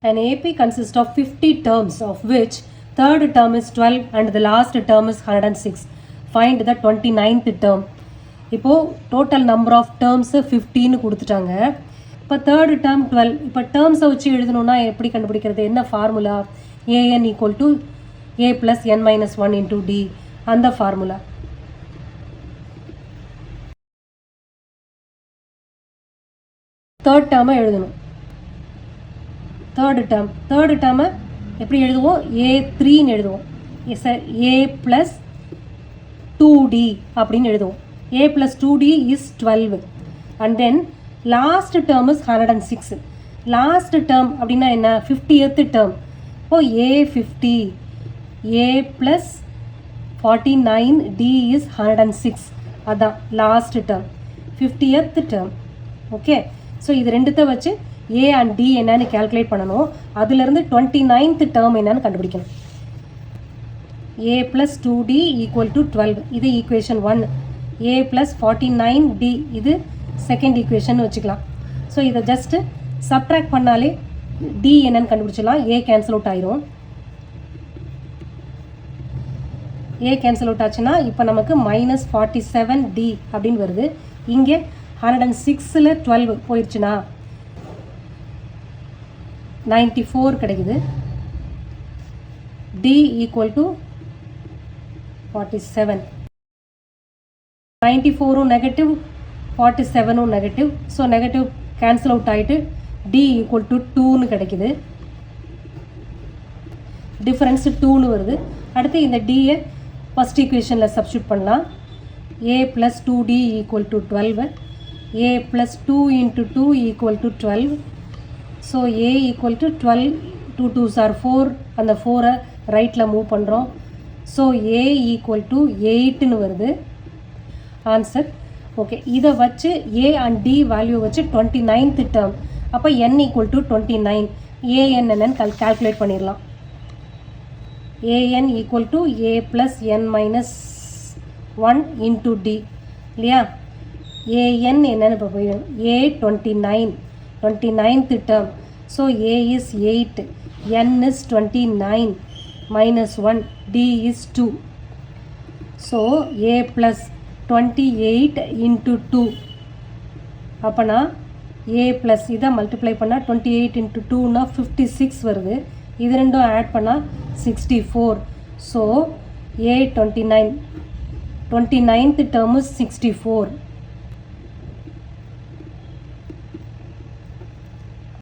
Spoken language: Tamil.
An AP consists of 50 terms, of which third term is 12 and the last term is 106. Find the 29th term. இப்போ டோட்டல் நம்பர் ஆஃப் டேர்ம்ஸு 15 கொடுத்துட்டாங்க. இப்போ தேர்டு டேர்ம் 12. இப்போ டேர்ம்ஸை வச்சு எழுதணும்னா எப்படி கண்டுபிடிக்கிறது? என்ன formula? A n equal to a plus n minus 1 into d, அந்த ஃபார்முலா. தேர்ட் டேர்மை எழுதணும். தேர்டு டேர்மை எப்படி எழுதுவோம்? A3ன்னு எழுதுவோம். ஏ ப்ளஸ் 2D அப்படின்னு எழுதுவோம். A plus 2D is 12 and then last term is 106. last term அப்படின்னா என்ன? 50th term. இப்போ A50, A plus 49, D is 106. அதான் last term, 50th term. Okay, so இது ரெண்டுத்தை வச்சு A and D என்னன்னு calculate பண்ணணும். அதிலிருந்து 29th term என்னன்னு கண்டுபிடிக்கணும். A plus 2D equal to 12. இது equation 1. A plus 49D இது செகண்ட் ஈக்குவேஷன் வச்சுக்கலாம். ஸோ இதை ஜஸ்ட்டு சப்ட்ராக்ட் பண்ணாலே D என்னன்னு கண்டுபிடிச்சிடலாம். A கேன்சல் அவுட் ஆயிரும். A கேன்சல் அவுட் ஆச்சுன்னா இப்போ நமக்கு மைனஸ் 47D அப்படின்னு வருது. இங்கே 106ல் 12 போயிடுச்சுன்னா 94 கிடைக்குது. D equal to 47. 94 negative, 47 negative. So negative cancel out ஆகிட்டு D ஈக்குவல் டு 2ன்னு கிடைக்குது. டிஃபரன்ஸ் 2ன்னு வருது. அடுத்து இந்த Dயை ஃபஸ்ட் ஈக்குவேஷனில் சப்ஸ்டியூட் பண்ணலாம். A plus 2D equal to 12. A plus 2 into 2 equal to 12. So A equal to 12, 2 2s are 4. அந்த 4ஐ ரைட்டில் மூவ் பண்ணுறோம். ஸோ A ஈக்குவல் டு 8ன்னு வருது ஆன்சர். ஓகே, இதை வச்சு A அண்ட் D வேல்யூ வச்சு 29th டேர்ம். அப்போ n ஈக்குவல் டு 29. an என்னன்னு கால்குலேட் பண்ணிடலாம். an equal to A plus n minus 1 into D இல்லையா? an என்னன்னு இப்போ போயிடும். A 29th term. So A is 8, n is 29 minus 1, D is 2. So A plus 28 into 2. அப்போனா A plus இதை மல்டிப்ளை பண்ணால் 28 into 2னா 56 வருது. இது ரெண்டும் ஆட் பண்ணால் 64. So A 29th term is 64.